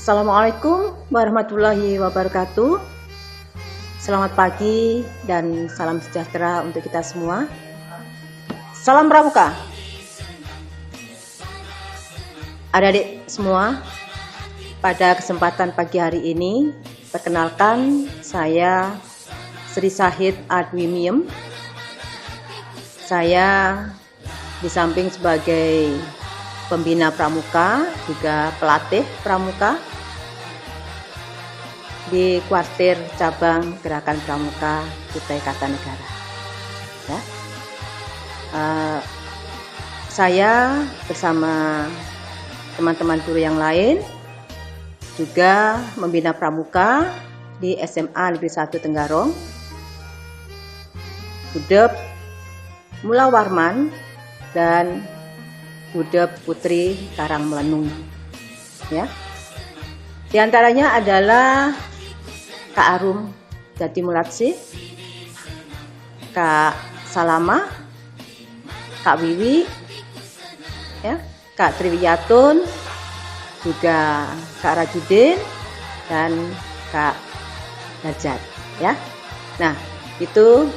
Assalamualaikum warahmatullahi wabarakatuh. Selamat pagi dan salam sejahtera untuk kita semua. Salam Pramuka. Adik-adik semua, pada kesempatan pagi hari ini, perkenalkan saya Sri Syahid Adwimiem. Saya di samping sebagai pembina Pramuka, juga pelatih Pramuka di kuartir cabang Gerakan Pramuka Kutai Kartanegara. Ya. Saya bersama teman-teman guru yang lain juga membina Pramuka di SMA Negeri 1 Tenggarong, Budep Mula Warman, dan Budep Putri Karangmelenung. Ya. Di antaranya adalah Kak Arum Jatimulatsi, Kak Salama, Kak Wiwi, ya, Kak Triwiyatun, juga Kak Rajudin, dan Kak Darjat. Ya. Nah, itu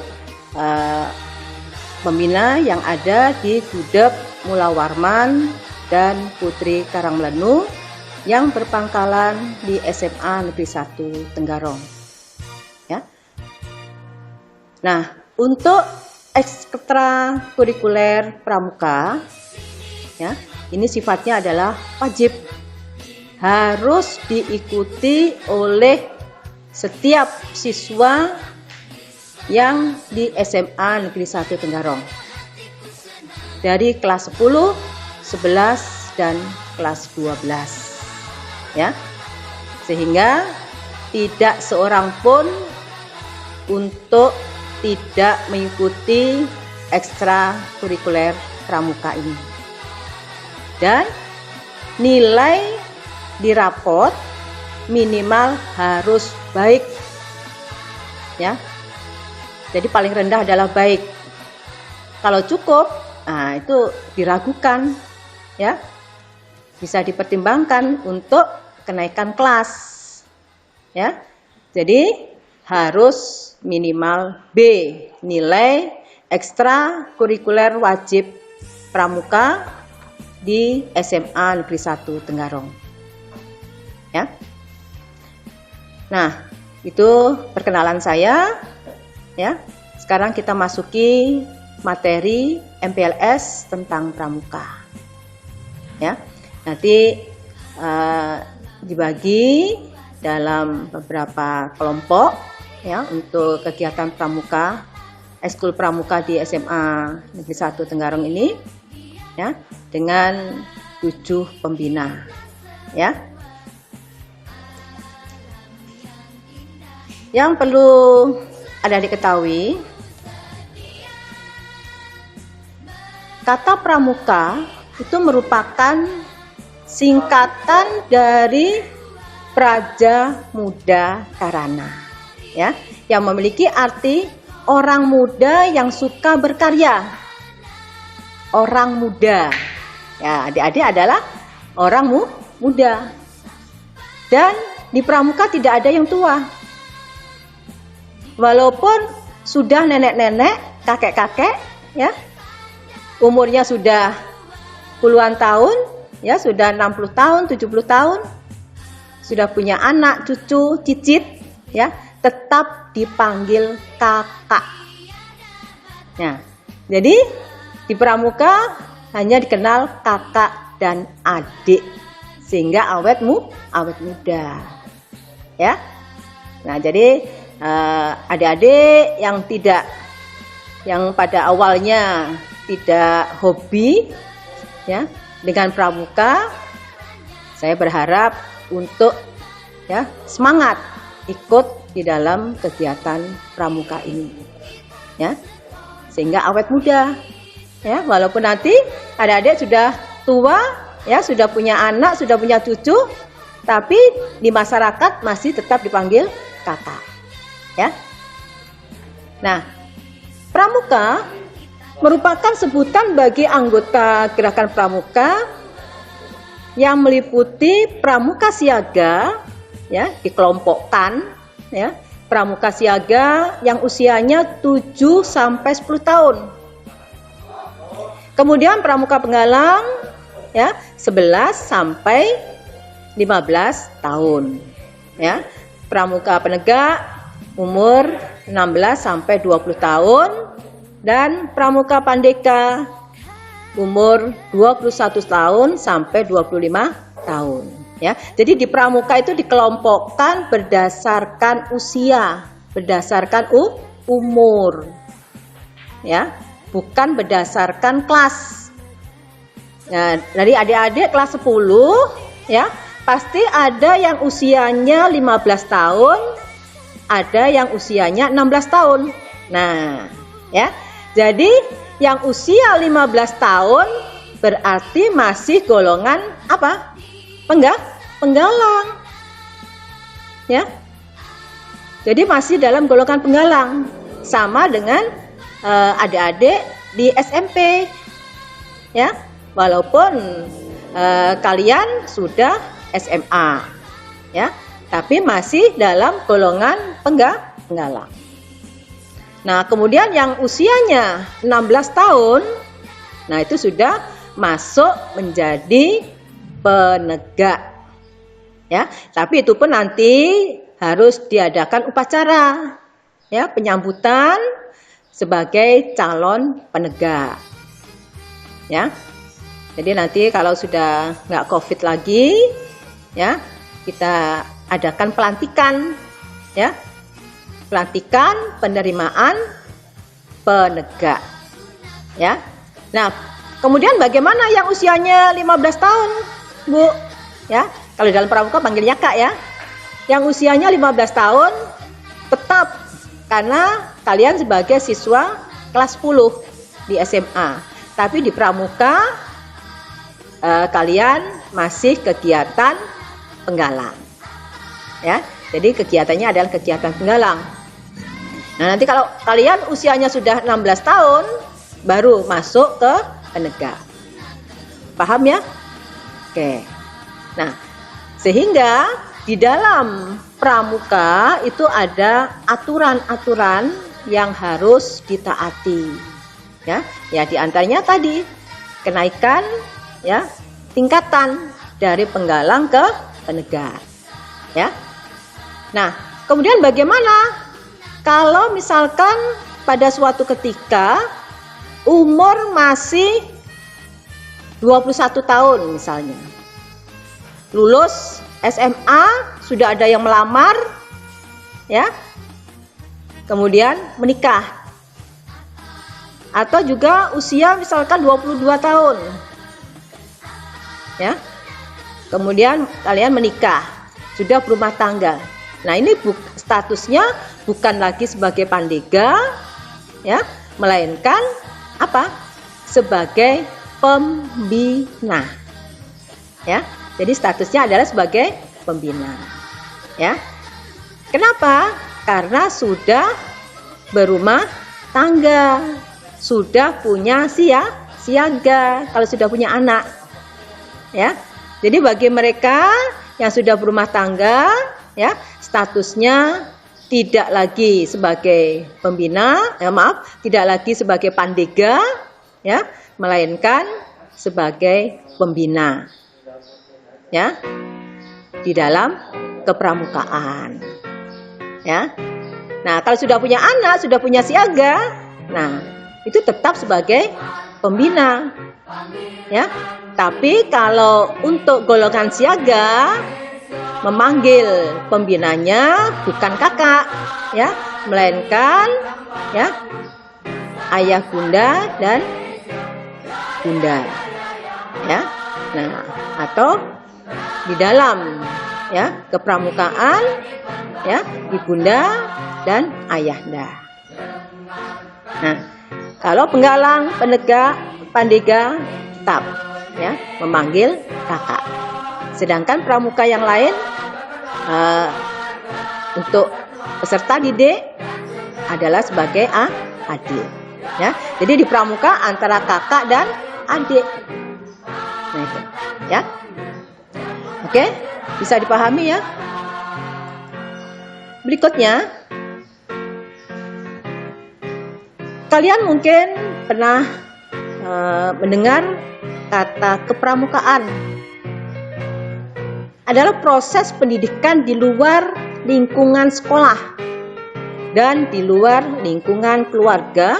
pembina yang ada di Budep Mula Warman dan Putri Karangmelenung yang berpangkalan di SMA Negeri 1 Tenggarong. Ya. Nah, untuk ekstrakurikuler Pramuka, ya, ini sifatnya adalah wajib, harus diikuti oleh setiap siswa yang di SMA Negeri 1 Tenggarong, dari kelas 10, 11, dan kelas 12. Ya, sehingga tidak seorang pun untuk tidak mengikuti ekstrakurikuler Pramuka ini. Dan nilai di rapot minimal harus baik. Ya, jadi paling rendah adalah baik. Kalau cukup, nah itu diragukan, ya, bisa dipertimbangkan untuk kenaikan kelas. Ya, jadi harus minimal B, nilai ekstrakurikuler wajib Pramuka di SMA Negeri 1 Tenggarong. Ya. Nah, itu perkenalan saya. Ya. Sekarang kita masuki materi MPLS tentang Pramuka. Ya. Nanti dibagi dalam beberapa kelompok, ya, untuk kegiatan Pramuka, Ekskul Pramuka di SMA Negeri 1 Tenggarong ini, ya, dengan 7 pembina. Ya. Yang perlu adik-adik ketahui, kata Pramuka itu merupakan singkatan dari Praja Muda Karana, ya, yang memiliki arti orang muda yang suka berkarya. Orang muda, ya, adik-adik adalah orang muda. Dan di Pramuka tidak ada yang tua. Walaupun sudah nenek-nenek, kakek-kakek, ya, umurnya sudah puluhan tahun, ya, sudah 60 tahun, 70 tahun, sudah punya anak, cucu, cicit, ya, tetap dipanggil kakak. Nah, jadi di Pramuka hanya dikenal kakak dan adik, sehingga awet muda. Ya. Nah, jadi adik-adik yang pada awalnya tidak hobi, ya, dengan Pramuka, saya berharap untuk, ya, semangat ikut di dalam kegiatan Pramuka ini, ya, sehingga awet muda, ya, walaupun nanti adik-adik sudah tua, ya, sudah punya anak, sudah punya cucu, tapi di masyarakat masih tetap dipanggil kakak, ya. Nah, Pramuka merupakan sebutan bagi anggota Gerakan Pramuka yang meliputi pramuka siaga, ya, dikelompokkan, ya. Pramuka siaga yang usianya 7 sampai 10 tahun. Kemudian pramuka penggalang, ya, 11 sampai 15 tahun, ya. Pramuka penegak umur 16 sampai 20 tahun, dan pramuka pandega umur 21 tahun sampai 25 tahun, ya. Jadi di pramuka itu dikelompokkan berdasarkan usia, berdasarkan umur, ya, bukan berdasarkan kelas. Nah, dari adik-adik kelas 10, ya, pasti ada yang usianya 15 tahun, ada yang usianya 16 tahun. Nah, ya. Jadi yang usia 15 tahun berarti masih golongan apa? Penggalang. Ya. Jadi masih dalam golongan penggalang. Sama dengan adik-adik di SMP. Ya. Walaupun kalian sudah SMA, ya, tapi masih dalam golongan penggalang. Nah, kemudian yang usianya 16 tahun, nah itu sudah masuk menjadi penegak, ya. Tapi itu pun nanti harus diadakan upacara, ya, penyambutan sebagai calon penegak, ya. Jadi nanti kalau sudah nggak COVID lagi, ya, kita adakan pelantikan, ya, pelantikan penerimaan penegak, ya. Nah, kemudian bagaimana yang usianya 15 tahun, Bu? Ya, kalau dalam pramuka panggilnya Kak, ya. Yang usianya 15 tahun tetap, karena kalian sebagai siswa kelas 10 di SMA. Tapi di pramuka kalian masih kegiatan penggalang, ya. Jadi kegiatannya adalah kegiatan penggalang. Nah, nanti kalau kalian usianya sudah 16 tahun baru masuk ke penegak. Paham, ya? Oke. Nah, sehingga di dalam pramuka itu ada aturan-aturan yang harus ditaati, ya. Ya, di antaranya tadi kenaikan, ya, tingkatan dari penggalang ke penegak, ya. Nah, kemudian bagaimana kalau misalkan pada suatu ketika umur masih 21 tahun misalnya, lulus SMA, sudah ada yang melamar, ya, kemudian menikah, atau juga usia misalkan 22 tahun, ya, kemudian kalian menikah, sudah berumah tangga. Nah, ini statusnya bukan lagi sebagai pandega, ya, melainkan apa? Sebagai pembina, ya. Jadi statusnya adalah sebagai pembina, ya. Kenapa? Karena sudah berumah tangga, sudah punya siaga, kalau sudah punya anak, ya. Jadi bagi mereka yang sudah berumah tangga, ya, statusnya tidak lagi sebagai pembina, tidak lagi sebagai pandega, ya, melainkan sebagai pembina, ya, di dalam kepramukaan, ya. Nah, kalau sudah punya anak, sudah punya siaga, nah itu tetap sebagai pembina, ya. Tapi kalau untuk golongan siaga, memanggil pembinanya bukan kakak, ya, melainkan, ya, ayah bunda dan bunda, ya. Nah, atau di dalam, ya, kepramukaan, ya, ibunda dan ayahanda. Nah, kalau penggalang, penegak, pandega tetap, ya, memanggil kakak. Sedangkan pramuka yang lain untuk peserta didik adalah sebagai adik, ya. Jadi di pramuka antara kakak dan adik. Nah, itu, ya. Oke, bisa dipahami ya. Berikutnya, kalian mungkin pernah mendengar kata kepramukaan. Adalah proses pendidikan di luar lingkungan sekolah dan di luar lingkungan keluarga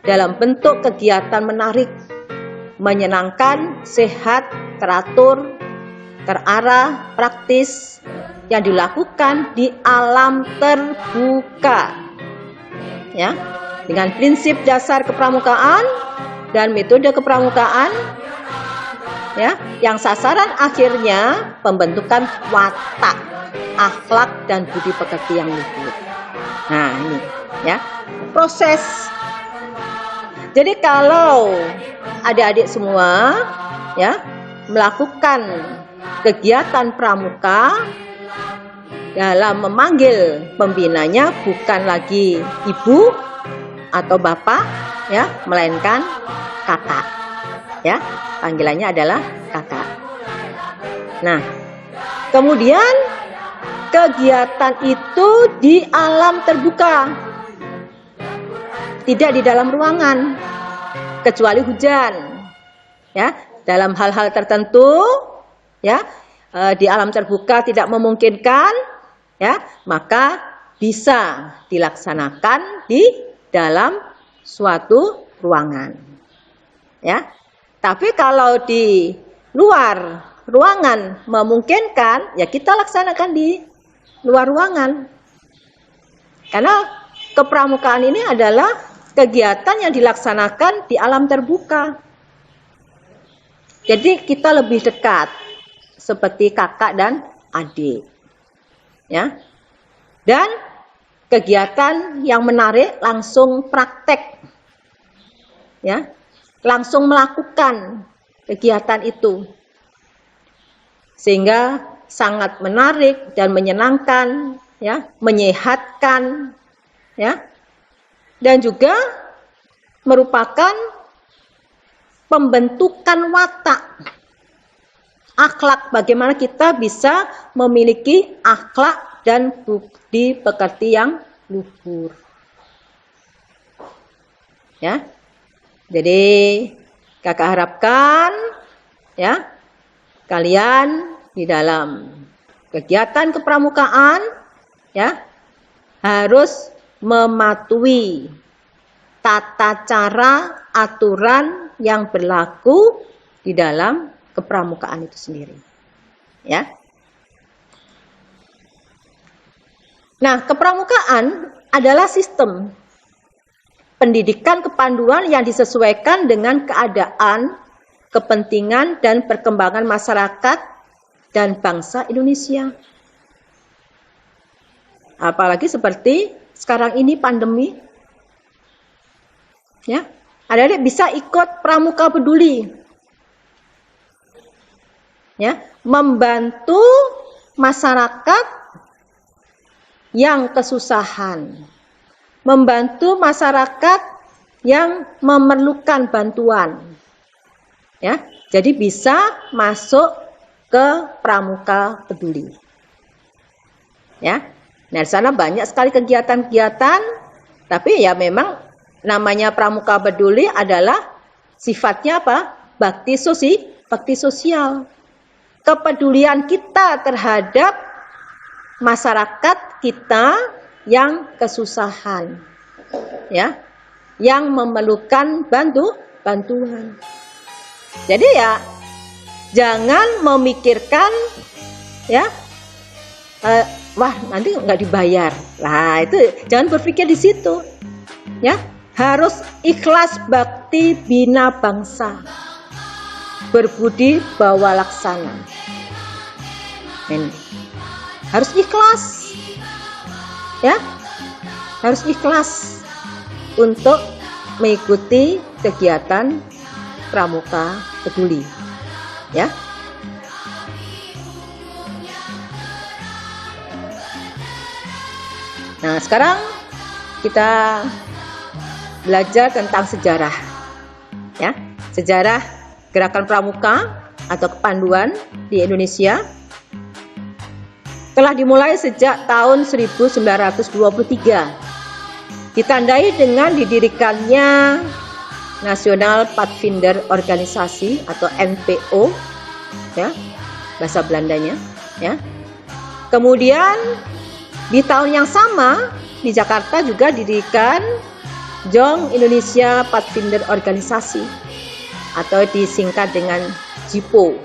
dalam bentuk kegiatan menarik, menyenangkan, sehat, teratur, terarah, praktis yang dilakukan di alam terbuka. Ya, dengan prinsip dasar kepramukaan dan metode kepramukaan, ya, yang sasaran akhirnya pembentukan watak, akhlak dan budi pekerti yang luhur. Nah, ini ya, proses. Jadi kalau adik-adik semua ya melakukan kegiatan pramuka dalam memanggil pembinanya bukan lagi ibu atau bapak ya, melainkan kakak. Ya, panggilannya adalah kakak. Nah, kemudian kegiatan itu di alam terbuka, tidak di dalam ruangan, kecuali hujan. Ya, dalam hal-hal tertentu, ya, di alam terbuka tidak memungkinkan, ya, maka bisa dilaksanakan di dalam suatu ruangan. Ya. Tapi kalau di luar ruangan memungkinkan, ya kita laksanakan di luar ruangan. Karena kepramukaan ini adalah kegiatan yang dilaksanakan di alam terbuka. Jadi kita lebih dekat, seperti kakak dan adik. Ya. Dan kegiatan yang menarik langsung praktek. Ya. Langsung melakukan kegiatan itu, sehingga sangat menarik dan menyenangkan, ya, menyehatkan, ya, dan juga merupakan pembentukan watak, akhlak, bagaimana kita bisa memiliki akhlak dan budi pekerti yang luhur, ya. Jadi kakak harapkan ya kalian di dalam kegiatan kepramukaan ya harus mematuhi tata cara aturan yang berlaku di dalam kepramukaan itu sendiri. Ya. Nah, kepramukaan adalah sistem pendidikan kepanduan yang disesuaikan dengan keadaan, kepentingan, dan perkembangan masyarakat dan bangsa Indonesia. Apalagi seperti sekarang ini pandemi. Ya, adik-adik bisa ikut Pramuka Peduli. Ya, membantu masyarakat yang kesusahan. Membantu masyarakat yang memerlukan bantuan. Ya, jadi bisa masuk ke Pramuka Peduli. Ya. Nah, di sana banyak sekali kegiatan-kegiatan, tapi ya memang namanya Pramuka Peduli adalah sifatnya apa? Bakti sosial. Kepedulian kita terhadap masyarakat kita yang kesusahan, ya, yang memerlukan bantuan. Jadi ya jangan memikirkan ya, wah nanti nggak dibayar. Nah itu jangan berpikir di situ, ya. Harus ikhlas bakti bina bangsa, berbudi bawa laksana. Ini harus ikhlas. Ya, harus ikhlas untuk mengikuti kegiatan Pramuka Peduli. Ya. Nah, sekarang kita belajar tentang sejarah. Ya, sejarah gerakan pramuka atau kepanduan di Indonesia telah dimulai sejak tahun 1923. Ditandai dengan didirikannya National Pathfinder Organisasi atau NPO, ya, bahasa Belandanya, ya. Kemudian di tahun yang sama di Jakarta juga didirikan Jong Indonesia Pathfinder Organisasi atau disingkat dengan JIPO.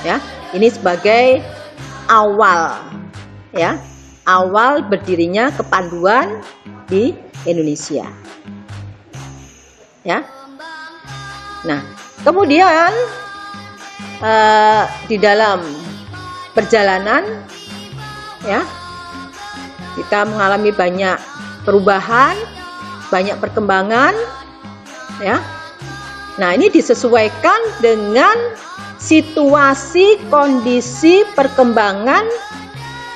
Ya, ini sebagai awal, ya, awal berdirinya kepanduan di Indonesia. Ya. Nah, kemudian di dalam perjalanan, ya, kita mengalami banyak perubahan, banyak perkembangan, ya. Nah, ini disesuaikan dengan situasi kondisi perkembangan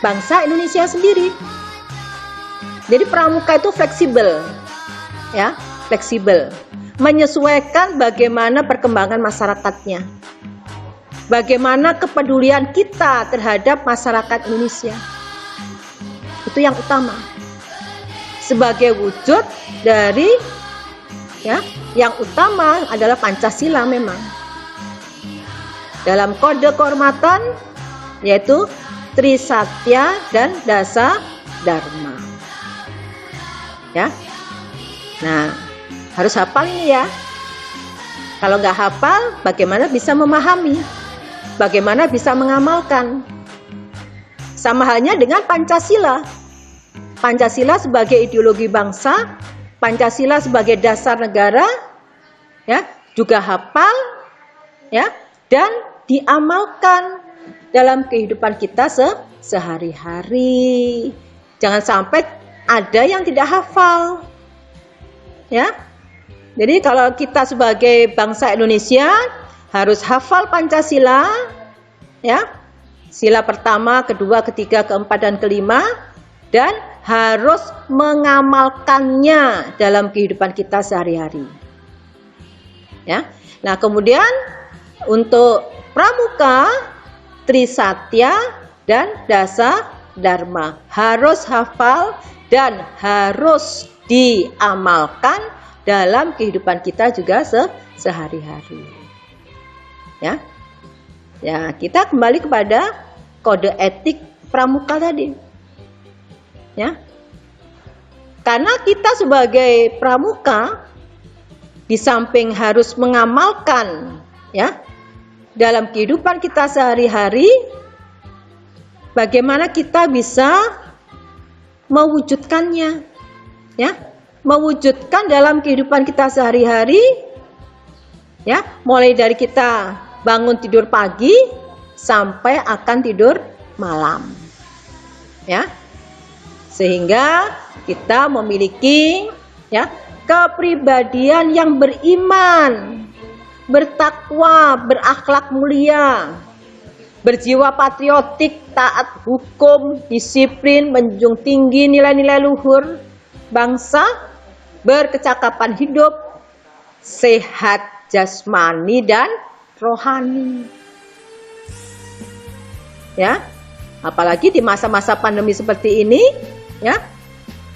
bangsa Indonesia sendiri. Jadi pramuka itu fleksibel, ya, fleksibel, menyesuaikan bagaimana perkembangan masyarakatnya, bagaimana kepedulian kita terhadap masyarakat Indonesia. Itu yang utama. Sebagai wujud dari, ya, yang utama adalah Pancasila memang. Dalam kode kehormatan yaitu Trisatya dan Dasa Dharma. Ya. Nah, harus hafal ini ya. Kalau nggak hafal, bagaimana bisa memahami? Bagaimana bisa mengamalkan? Sama halnya dengan Pancasila. Pancasila sebagai ideologi bangsa, Pancasila sebagai dasar negara, ya, juga hafal, ya, dan diamalkan dalam kehidupan kita sehari-hari. Jangan sampai ada yang tidak hafal, ya. Jadi kalau kita sebagai bangsa Indonesia harus hafal Pancasila, ya, sila pertama, kedua, ketiga, keempat, dan kelima, dan harus mengamalkannya dalam kehidupan kita sehari-hari. Ya. Nah, kemudian untuk pramuka, Trisatya dan Dasa Dharma harus hafal dan harus diamalkan dalam kehidupan kita juga sehari-hari. Ya. Ya, kita kembali kepada kode etik pramuka tadi. Ya. Karena kita sebagai pramuka di samping harus mengamalkan, ya, dalam kehidupan kita sehari-hari, bagaimana kita bisa mewujudkannya, ya, mewujudkan dalam kehidupan kita sehari-hari, ya, mulai dari kita bangun tidur pagi sampai akan tidur malam, ya, sehingga kita memiliki, ya, kepribadian yang beriman, bertakwa, berakhlak mulia, berjiwa patriotik, taat hukum, disiplin, menjunjung tinggi nilai-nilai luhur bangsa, berkecakapan hidup, sehat jasmani dan rohani. Ya, apalagi di masa-masa pandemi seperti ini, ya,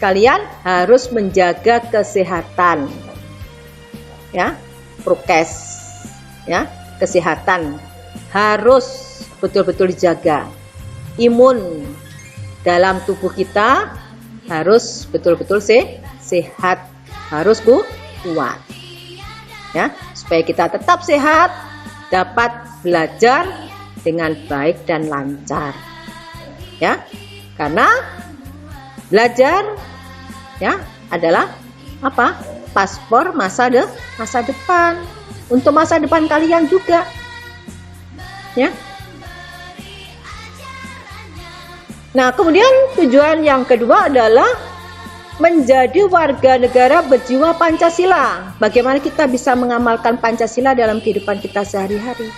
kalian harus menjaga kesehatan, ya, prokes. Ya, kesehatan harus betul-betul dijaga. Imun dalam tubuh kita harus betul-betul sehat, harus kuat. Ya, supaya kita tetap sehat, dapat belajar dengan baik dan lancar. Ya, karena belajar, ya, adalah apa? Paspor masa depan. Untuk masa depan kalian juga, ya. Nah, kemudian tujuan yang kedua adalah menjadi warga negara berjiwa Pancasila. Bagaimana kita bisa mengamalkan Pancasila dalam kehidupan kita sehari-hari?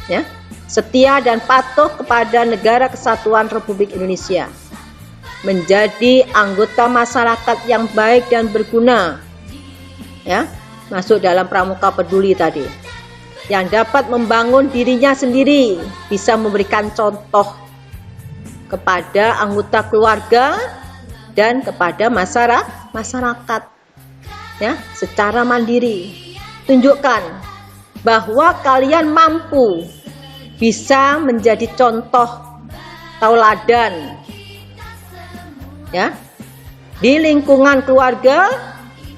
Ya, setia dan patuh kepada Negara Kesatuan Republik Indonesia, menjadi anggota masyarakat yang baik dan berguna, ya. Masuk dalam pramuka peduli tadi. yang dapat membangun dirinya sendiri, bisa memberikan contoh kepada anggota keluarga dan kepada masyarakat, ya, secara mandiri. Tunjukkan bahwa kalian mampu, bisa menjadi contoh tauladan, ya, di lingkungan keluarga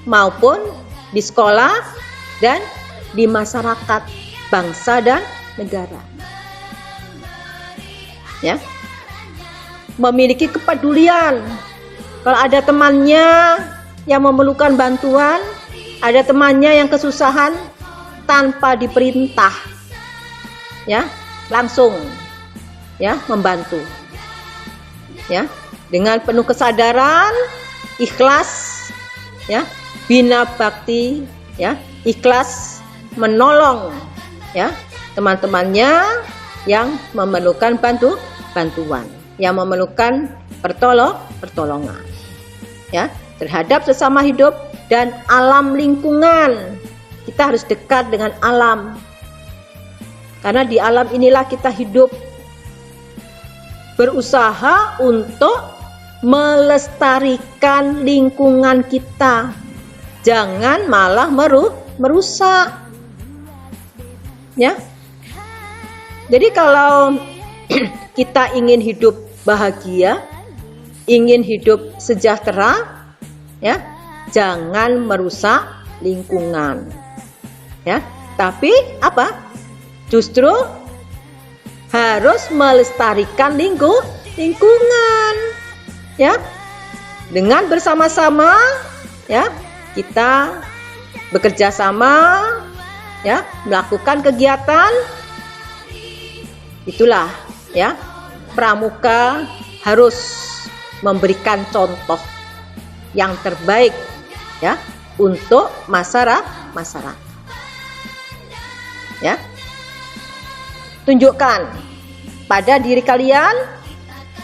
maupun di sekolah dan di masyarakat, bangsa dan negara. Ya. Memiliki kepedulian. Kalau ada temannya yang memerlukan bantuan, ada temannya yang kesusahan, tanpa diperintah, ya, langsung, ya, membantu, ya, dengan penuh kesadaran, ikhlas, ya, bina bakti, ya, ikhlas menolong, ya, teman-temannya yang memerlukan bantuan, yang memerlukan pertolongan, ya, terhadap sesama hidup dan alam lingkungan. Kita harus dekat dengan alam, karena di alam inilah kita hidup, berusaha untuk melestarikan lingkungan kita, jangan malah merusak, ya. Jadi kalau kita ingin hidup bahagia, ingin hidup sejahtera, ya, jangan merusak lingkungan, ya. Tapi apa? Justru harus melestarikan lingkungan, ya. Dengan bersama-sama, ya, kita bekerja sama, ya, melakukan kegiatan. Itulah, ya, pramuka harus memberikan contoh yang terbaik, ya, untuk masyarakat, ya. Tunjukkan pada diri kalian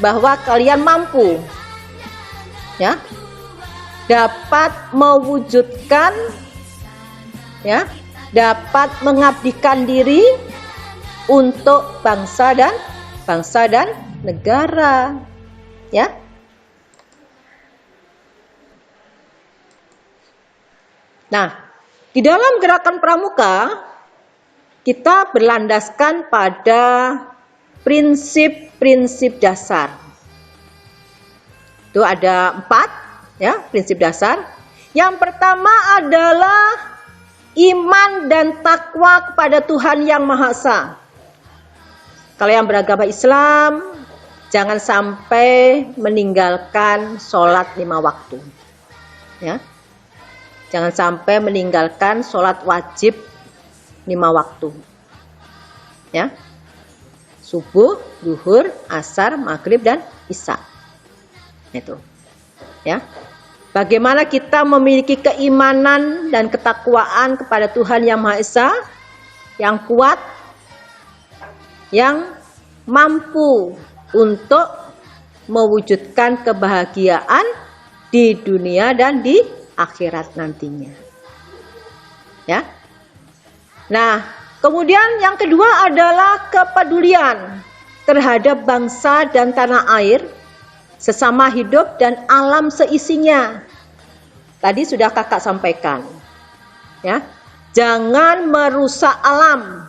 bahwa kalian mampu, ya, dapat mewujudkan, ya, dapat mengabdikan diri untuk bangsa dan negara, ya. Nah, di dalam gerakan pramuka kita berlandaskan pada prinsip-prinsip dasar. Itu ada 4, ya, prinsip dasar. Yang pertama adalah iman dan takwa kepada Tuhan Yang Maha Esa. Kalau yang beragama Islam, jangan sampai meninggalkan sholat 5 waktu, ya. Jangan sampai meninggalkan sholat wajib 5 waktu, ya. Subuh, zuhur, asar, maghrib, dan isya. Itu, ya. Bagaimana kita memiliki keimanan dan ketakwaan kepada Tuhan Yang Maha Esa, yang kuat, yang mampu untuk mewujudkan kebahagiaan di dunia dan di akhirat nantinya, ya. Nah, kemudian yang kedua adalah kepedulian terhadap bangsa dan tanah air, sesama hidup dan alam seisinya. Tadi sudah kakak sampaikan, ya, jangan merusak alam,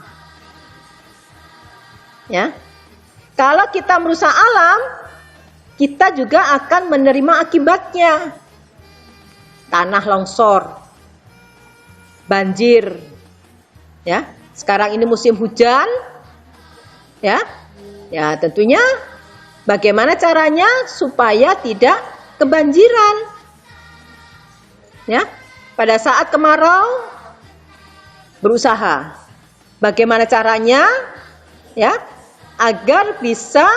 ya. Kalau kita merusak alam, kita juga akan menerima akibatnya. Tanah longsor, banjir, ya. Sekarang ini musim hujan, ya. Ya, tentunya bagaimana caranya supaya tidak kebanjiran, ya. Pada saat kemarau berusaha bagaimana caranya, ya, agar bisa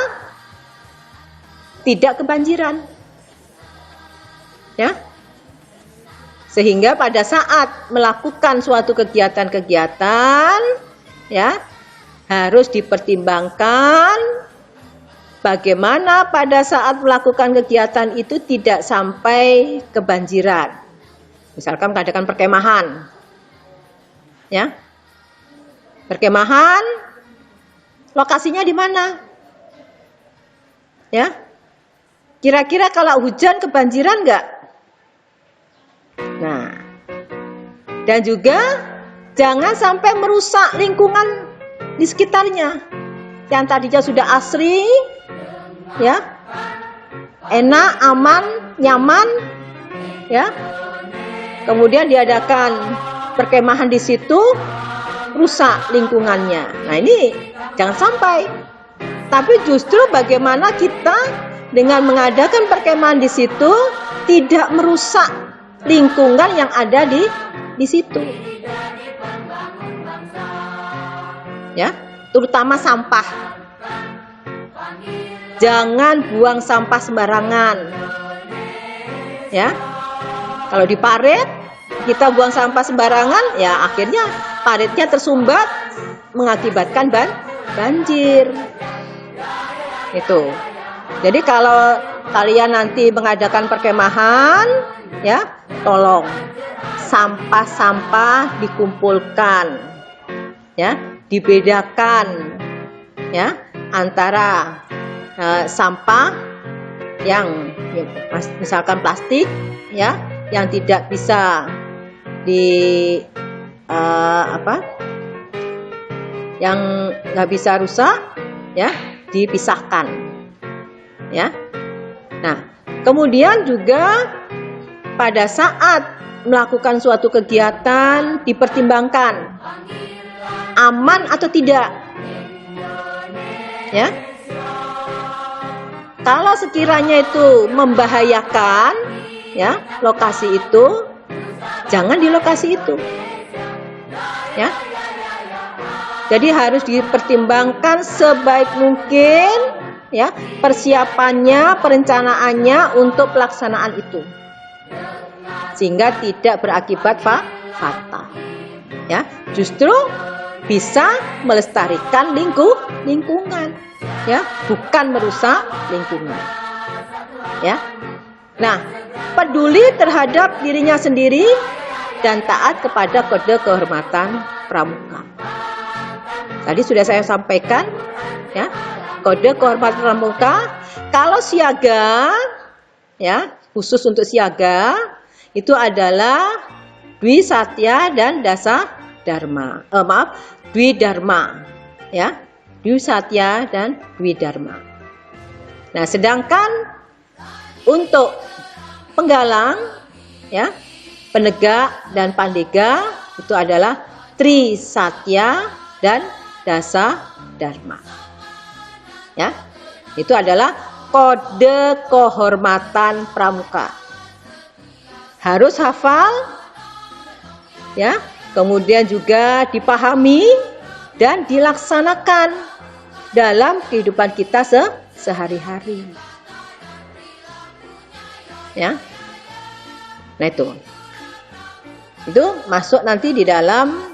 tidak kebanjiran, ya. Sehingga pada saat melakukan suatu kegiatan-kegiatan, ya, harus dipertimbangkan bagaimana pada saat melakukan kegiatan itu tidak sampai kebanjiran. Misalkan mengadakan perkemahan, ya. Perkemahan lokasinya di mana? Ya. Kira-kira kalau hujan kebanjiran enggak? Nah. Dan juga jangan sampai merusak lingkungan di sekitarnya. Yang tadinya sudah asri, ya. Enak, aman, nyaman, ya. Kemudian diadakan perkemahan di situ, rusak lingkungannya. Nah, ini jangan sampai. Tapi justru bagaimana kita dengan mengadakan perkemahan di situ tidak merusak lingkungan yang ada di situ. Ya, terutama sampah. Jangan buang sampah sembarangan. Ya. Kalau di parit kita buang sampah sembarangan, ya akhirnya paritnya tersumbat mengakibatkan banjir. Itu. Jadi kalau kalian nanti mengadakan perkemahan, ya, tolong sampah-sampah dikumpulkan, ya, dibedakan, ya, antara sampah yang misalkan plastik, ya, yang tidak bisa yang nggak bisa rusak, ya, dipisahkan, ya. Nah, kemudian juga pada saat melakukan suatu kegiatan dipertimbangkan aman atau tidak, ya. Kalau sekiranya itu membahayakan, ya, lokasi itu, jangan di lokasi itu, ya. Jadi harus dipertimbangkan sebaik mungkin, ya, persiapannya, perencanaannya untuk pelaksanaan itu, sehingga tidak berakibat fatal, ya. Justru bisa melestarikan lingkungan, ya, bukan merusak lingkungan, ya. Nah, peduli terhadap dirinya sendiri dan taat kepada kode kehormatan pramuka. Tadi sudah saya sampaikan, ya, kode kehormatan pramuka. Kalau siaga, ya, khusus untuk siaga itu adalah Dwi Satya dan Dasa Dharma. Dwi Dharma, ya, Dwi Satya dan Dwi Dharma. Nah, sedangkan untuk penggalang, ya, penegak dan pandega itu adalah Tri Satya dan Dasa Dharma. Ya, itu adalah kode kehormatan pramuka. Harus hafal, ya, kemudian juga dipahami dan dilaksanakan dalam kehidupan kita sehari-hari. Ya. Nah, itu masuk nanti di dalam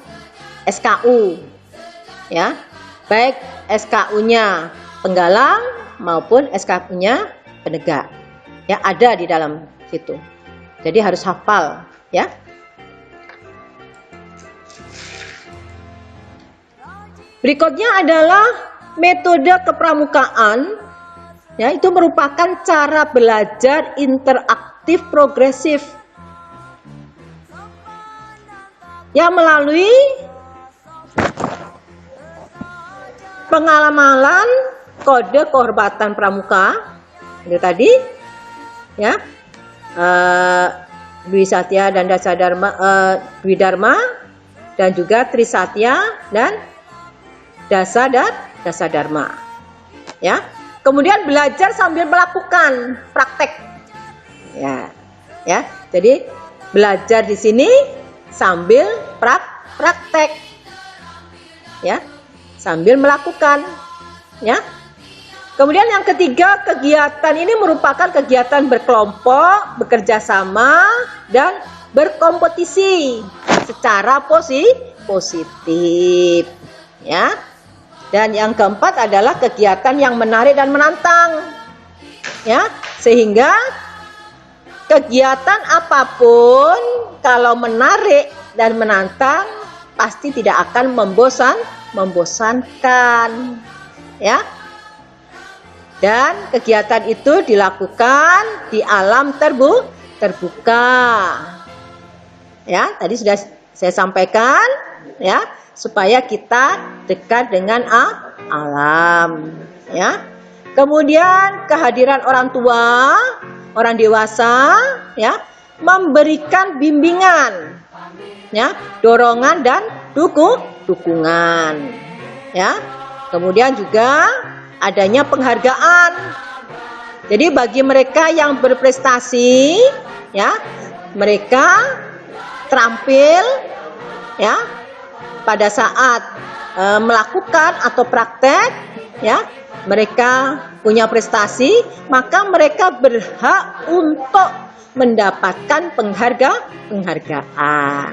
SKU, ya, baik SKU-nya penggalang maupun SKU-nya penegak, ya, ada di dalam situ. Jadi harus hafal, ya. Berikutnya adalah metode kepramukaan, ya, itu merupakan cara belajar interaktif progresif yang melalui pengalaman kode kehormatan pramuka itu tadi, ya, Dwi Satya dan Dasa Dharma, Dwi Dharma dan juga Tri Satya dan Dasa Dharma, ya. Kemudian belajar sambil melakukan praktek, ya, ya. Jadi belajar di sini sambil praktek, ya, sambil melakukan, ya. Kemudian yang ketiga, kegiatan ini merupakan kegiatan berkelompok, bekerja sama, dan berkompetisi secara positif, ya. Dan yang keempat adalah kegiatan yang menarik dan menantang, ya, sehingga kegiatan apapun kalau menarik dan menantang pasti tidak akan membosankan, ya. Dan kegiatan itu dilakukan di alam terbuka. Ya, tadi sudah saya sampaikan, ya, supaya kita dekat dengan alam, ya. Kemudian kehadiran orang tua, orang dewasa, ya, memberikan bimbingan, ya, dorongan dan dukungan, ya. Kemudian juga adanya penghargaan. Jadi bagi mereka yang berprestasi, ya, mereka terampil, ya, pada saat melakukan atau praktek, ya, mereka punya prestasi, maka mereka berhak untuk mendapatkan penghargaan.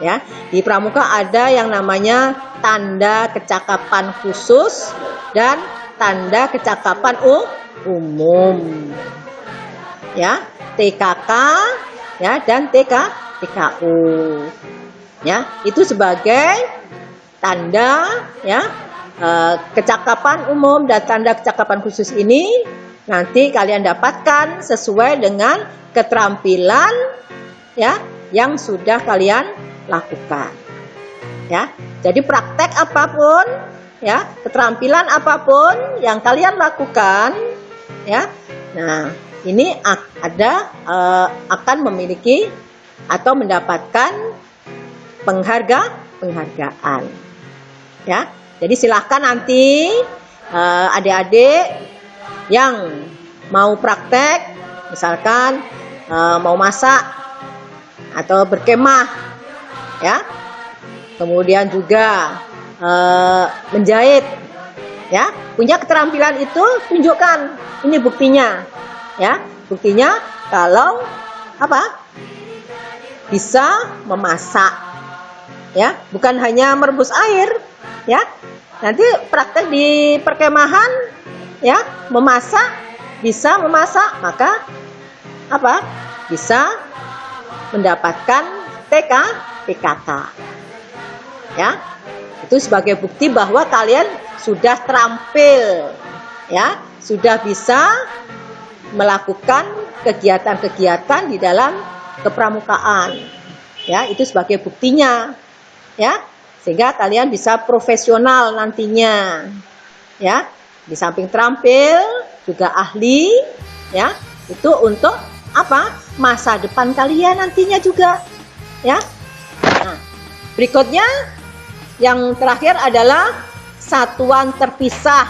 Ya, di pramuka ada yang namanya tanda kecakapan khusus dan tanda kecakapan umum. Ya, TKK, ya, dan TKU. Ya, itu sebagai tanda, ya, kecakapan umum dan tanda kecakapan khusus ini nanti kalian dapatkan sesuai dengan keterampilan, ya, yang sudah kalian lakukan. Ya, jadi praktek apapun, ya, keterampilan apapun yang kalian lakukan, ya, nah ini akan memiliki atau mendapatkan penghargaan, ya. Jadi silahkan nanti adik-adik yang mau praktek, misalkan mau masak atau berkemah, ya, kemudian juga menjahit, ya, punya keterampilan itu tunjukkan. Ini buktinya, ya, buktinya kalau bisa memasak, ya, bukan hanya merebus air, ya. Nanti praktek di perkemahan, ya, bisa memasak, maka bisa mendapatkan TKK, ya. Itu sebagai bukti bahwa kalian sudah terampil, ya, sudah bisa melakukan kegiatan-kegiatan di dalam kepramukaan, ya. Itu sebagai buktinya, ya, sehingga kalian bisa profesional nantinya, ya. Di samping terampil juga ahli, ya. Itu untuk masa depan kalian nantinya juga, ya. Nah, berikutnya yang terakhir adalah satuan terpisah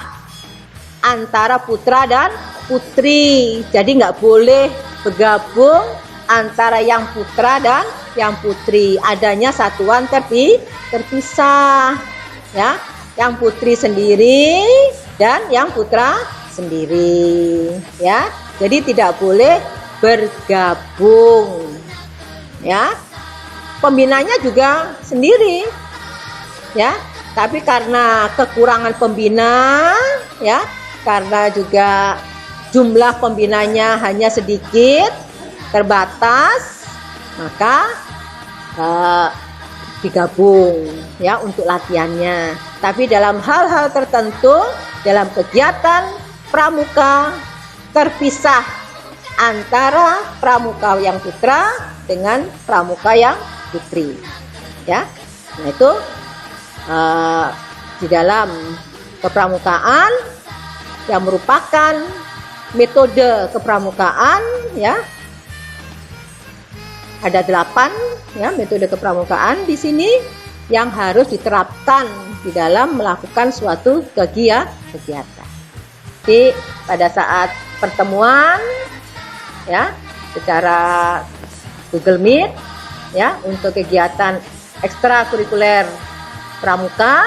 antara putra dan putri. Jadi nggak boleh bergabung antara yang putra dan yang putri. Adanya satuan terpisah, ya. Yang putri sendiri dan yang putra sendiri, ya. Jadi tidak boleh bergabung, ya. Pembinanya juga sendiri, ya. Tapi karena kekurangan pembina, ya, karena juga jumlah pembinanya hanya sedikit, terbatas, maka digabung, ya, untuk latihannya. Tapi dalam hal-hal tertentu, dalam kegiatan pramuka terpisah antara pramuka yang putra dengan pramuka yang putri, ya. Nah, itu di dalam kepramukaan yang merupakan metode kepramukaan, ya. Ada 8, ya, metode kepramukaan di sini yang harus diterapkan di dalam melakukan suatu kegiatan. Jadi pada saat pertemuan, ya, secara Google Meet, ya, untuk kegiatan ekstrakurikuler pramuka,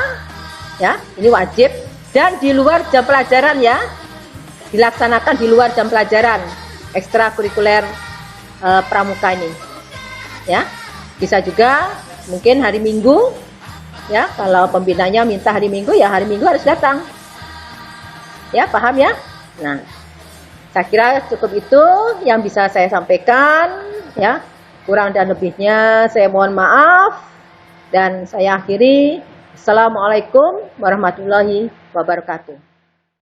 ya, ini wajib dan di luar jam pelajaran, ya, dilaksanakan di luar jam pelajaran ekstrakurikuler pramuka ini, ya. Bisa juga mungkin hari Minggu, ya, kalau pembinanya minta hari Minggu, ya hari Minggu harus datang, ya, paham, ya. Nah, saya kira cukup itu yang bisa saya sampaikan, ya. Kurang dan lebihnya saya mohon maaf, Dan saya akhiri, Assalamualaikum warahmatullahi wabarakatuh.